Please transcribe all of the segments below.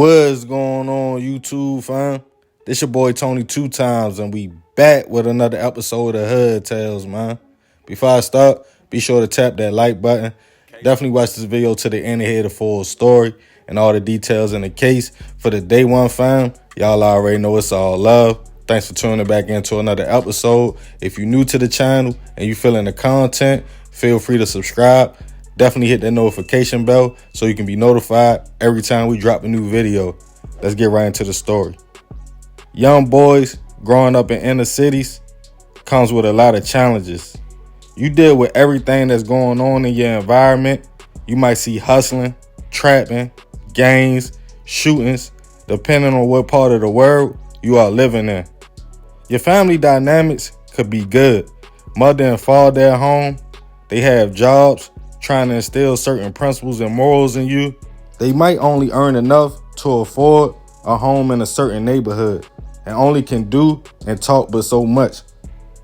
What's going on, YouTube fam? This your boy Tony 2 times, and we back with another episode of Hood Tales, man. Before I start, be sure to tap that like button. Definitely watch this video to the end to hear the full story and all the details in the case. For the day one fam, y'all already know it's all love. Thanks for tuning back into another episode. If you're new to the channel and you feeling the content, feel free to subscribe. Definitely hit that notification bell so you can be notified every time we drop a new video. Let's get right into the story. Young boys growing up in inner cities comes with a lot of challenges. You deal with everything that's going on in your environment. You might see hustling, trapping, gangs, shootings, depending on what part of the world you are living in. Your family dynamics could be good. Mother and father at home, they have jobs, trying to instill certain principles and morals in you. They might only earn enough to afford a home in a certain neighborhood and only can do and talk but so much.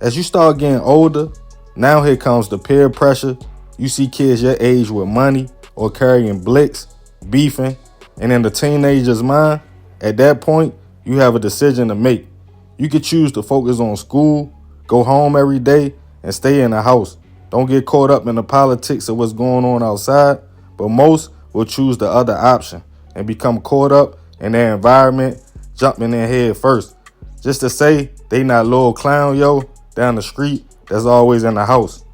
As you start getting older, now here comes the peer pressure. You see kids your age with money or carrying blicks, beefing, and in the teenager's mind, at that point, you have a decision to make. You could choose to focus on school, go home every day, and stay in the house. Don't get caught up in the politics of what's going on outside, but most will choose the other option and become caught up in their environment, jumping in head first. Just to say they not little clown yo down the street that's always in the house.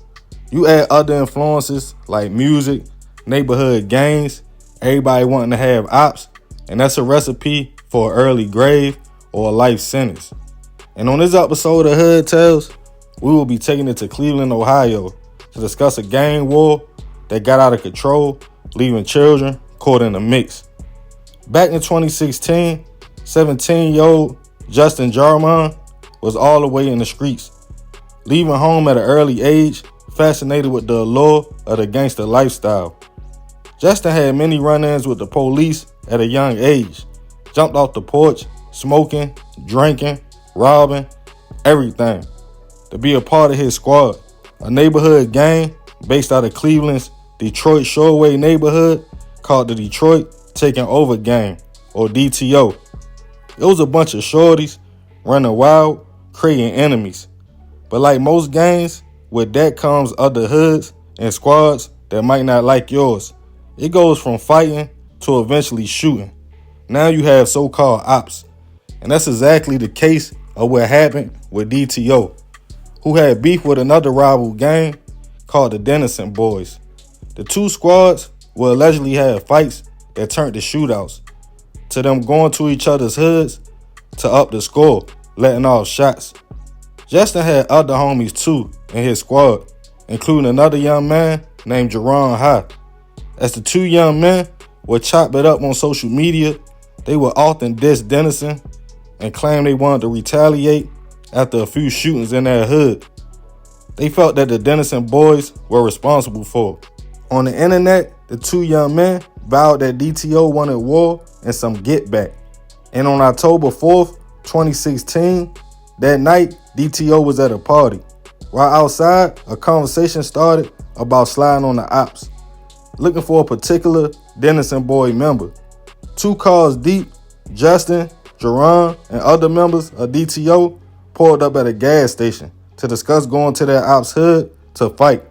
You add other influences like music, neighborhood gangs, everybody wanting to have ops, and that's a recipe for an early grave or a life sentence. And on this episode of Hood Tales, we will be taking it to Cleveland, Ohio, to discuss a gang war that got out of control, leaving children caught in the mix. Back in 2016, 17-year-old Justin Jarman was all the way in the streets, leaving home at an early age, fascinated with the allure of the gangster lifestyle. Justin had many run-ins with the police at a young age, jumped off the porch, smoking, drinking, robbing, everything, to be a part of his squad. A neighborhood gang based out of Cleveland's Detroit Shoreway neighborhood called the Detroit Taking Over Gang, or DTO. It was a bunch of shorties running wild, creating enemies. But like most gangs, with that comes other hoods and squads that might not like yours. It goes from fighting to eventually shooting. Now you have so-called ops. And that's exactly the case of what happened with DTO, who had beef with another rival gang called the Dennison Boys. The two squads will allegedly have fights that turned to shootouts, to them going to each other's hoods to up the score, letting off shots. Justin had other homies too in his squad, including another young man named Jerron High. As the two young men would chop it up on social media, they would often diss Dennison and claim they wanted to retaliate after a few shootings in their hood. They felt that the Dennison Boys were responsible for it. On the internet, the two young men vowed that DTO wanted war and some get back. And on October 4th, 2016, that night, DTO was at a party. While outside, a conversation started about sliding on the ops, looking for a particular Dennison Boy member. 2 cars deep, Justin, Jerron, and other members of DTO pulled up at a gas station to discuss going to their ops hood to fight.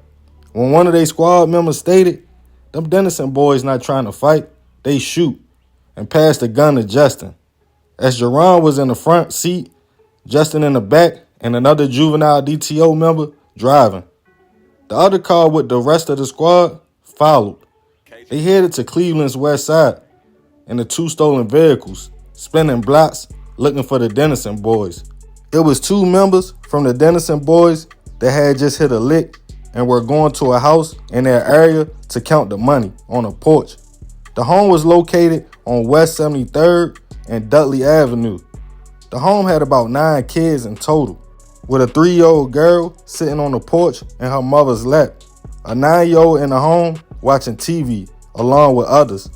When one of their squad members stated, them Dennison Boys not trying to fight, they shoot, and passed the gun to Justin. As Jerron was in the front seat, Justin in the back, and another juvenile DTO member driving. The other car with the rest of the squad followed. They headed to Cleveland's west side in the 2 stolen vehicles, spinning blocks looking for the Dennison Boys. It was 2 members from the Dennison Boys that had just hit a lick and were going to a house in their area to count the money on a porch. The home was located on West 73rd and Dudley Avenue. The home had about 9 kids in total, with a 3-year-old girl sitting on the porch in her mother's lap, a 9-year-old in the home watching TV along with others.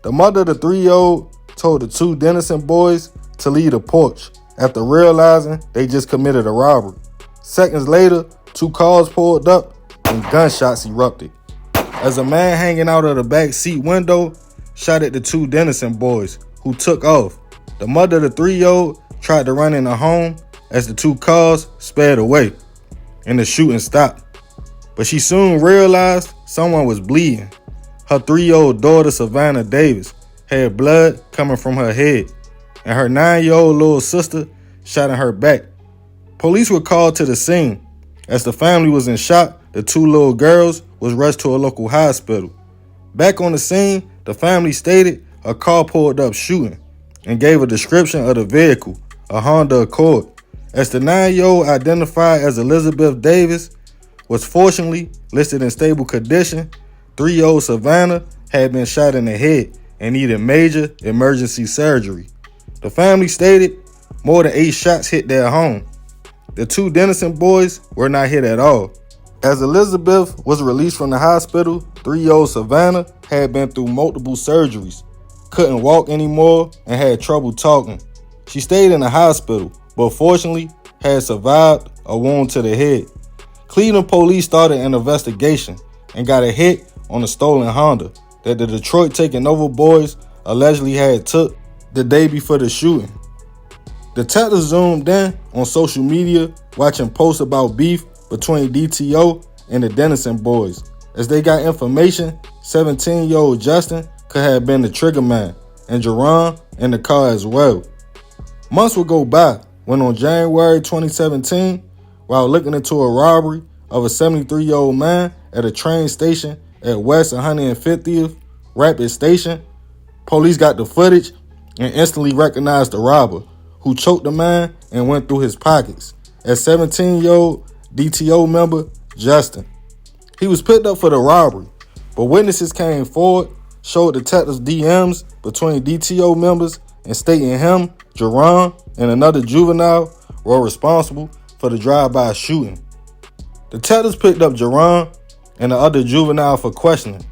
The mother of the 3-year-old told the 2 Dennison Boys to leave the porch after realizing they just committed a robbery. Seconds later, 2 cars pulled up and gunshots erupted, as a man hanging out of the back seat window shot at the 2 Dennison Boys, who took off. The mother of the 3-year-old tried to run in the home as the two cars sped away and the shooting stopped. But she soon realized someone was bleeding. Her 3-year-old daughter, Savannah Davis, had blood coming from her head, and her 9-year-old little sister shot in her back. Police were called to the scene. As the family was in shock, the two little girls was rushed to a local hospital. Back on the scene, the family stated a car pulled up shooting and gave a description of the vehicle, a Honda Accord. As the 9-year-old, identified as Elizabeth Davis, was fortunately listed in stable condition, 3-year-old Savannah had been shot in the head and needed major emergency surgery. The family stated more than 8 shots hit their home. The two Dennison boys were not hit at all. As Elizabeth was released from the hospital, 3-year-old Savannah had been through multiple surgeries, couldn't walk anymore, and had trouble talking. She stayed in the hospital, but fortunately had survived a wound to the head. Cleveland police started an investigation and got a hit on a stolen Honda that the Detroit Taking Over boys allegedly had took the day before the shooting. Detectives zoomed in on social media, watching posts about beef between DTO and the Dennison boys. As they got information, 17-year-old Justin could have been the trigger man, and Jerron in the car as well. Months would go by when on January 2017, while looking into a robbery of a 73-year-old man at a train station at West 150th Rapid Station, police got the footage and instantly recognized the robber, who choked the man and went through his pockets, as 17-year-old DTO member Justin. He was picked up for the robbery, but witnesses came forward, showed detectives DMs between DTO members and stating him, Jerron, and another juvenile were responsible for the drive-by shooting. Detectives picked up Jerron and the other juvenile for questioning.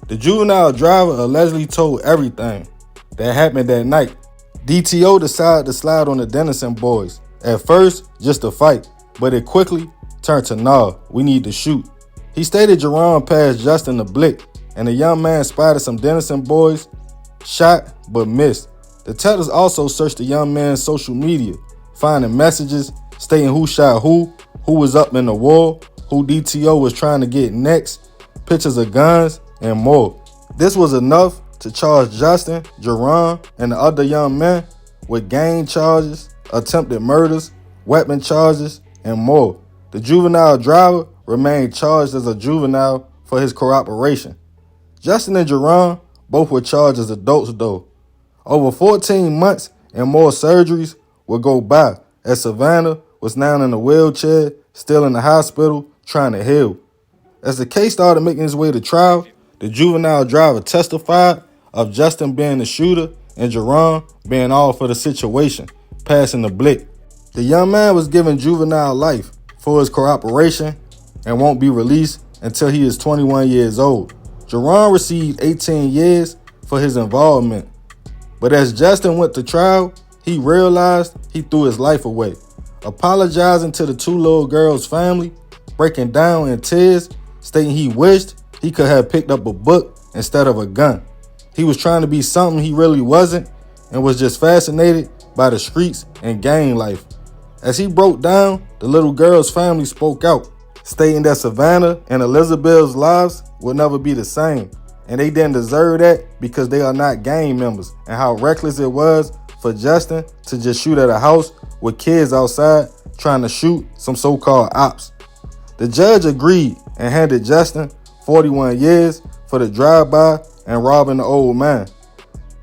The juvenile driver allegedly told everything that happened that night. DTO decided to slide on the Dennison boys. At first, just a fight, but it quickly turned to, nah, we need to shoot. He stated Jerron passed Justin the blick, and the young man spotted some Dennison boys, shot but missed. Detectives also searched the young man's social media, finding messages stating who shot who was up in the wall, who DTO was trying to get next, pictures of guns, and more. This was enough to charge Justin, Jerron, and the other young men with gang charges, attempted murders, weapon charges, and more. The juvenile driver remained charged as a juvenile for his cooperation. Justin and Jerron both were charged as adults though. Over 14 months and more surgeries would go by as Savannah was now in a wheelchair, still in the hospital, trying to heal. As the case started making its way to trial, the juvenile driver testified of Justin being the shooter and Jerron being all for the situation, passing the blick. The young man was given juvenile life for his cooperation and won't be released until he is 21 years old. Jerron received 18 years for his involvement. But as Justin went to trial, he realized he threw his life away. Apologizing to the two little girls' family, breaking down in tears, stating he wished he could have picked up a book instead of a gun. He was trying to be something he really wasn't and was just fascinated by the streets and gang life. As he broke down, the little girl's family spoke out, stating that Savannah and Elizabeth's lives would never be the same, and they didn't deserve that because they are not gang members, and how reckless it was for Justin to just shoot at a house with kids outside trying to shoot some so-called ops. The judge agreed and handed Justin 41 years for the drive-by and robbing the old man.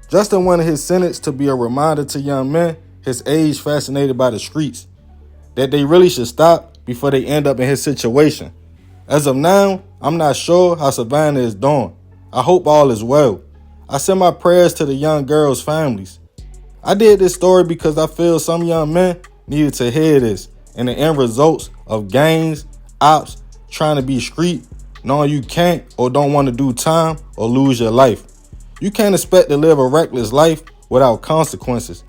Justin wanted his sentence to be a reminder to young men his age fascinated by the streets, that they really should stop before they end up in his situation. As of now, I'm not sure how Savannah is doing. I hope all is well. I send my prayers to the young girls' families. I did this story because I feel some young men needed to hear this, and the end results of gangs, ops, trying to be street, knowing you can't or don't want to do time or lose your life. You can't expect to live a reckless life without consequences.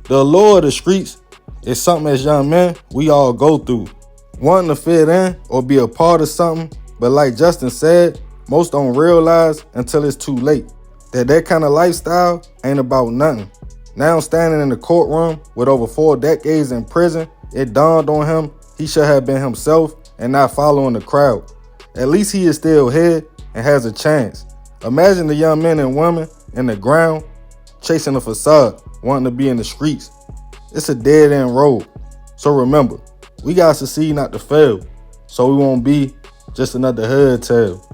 The allure of the streets is something as young men we all go through, wanting to fit in or be a part of something, but like Justin said, most don't realize until it's too late that kind of lifestyle ain't about nothing. Now standing in the courtroom with over 4 decades in prison, it dawned on him he should have been himself and not following the crowd. At least he is still here and has a chance. Imagine the young men and women in the ground chasing a facade, wanting to be in the streets. It's a dead-end road. So remember, we got to succeed not to fail, so we won't be just another hood tale.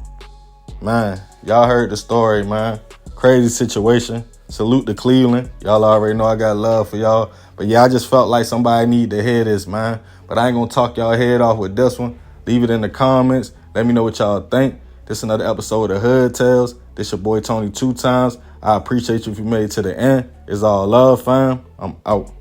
Man, y'all heard the story, man. Crazy situation. Salute to Cleveland. Y'all already know I got love for y'all. But yeah, I just felt like somebody need to hear this, man. But I ain't gonna talk y'all head off with this one. Leave it in the comments. Let me know what y'all think. This is another episode of Hood Tales. This your boy Tony 2 times. I appreciate you if you made it to the end. It's all love, fam. I'm out.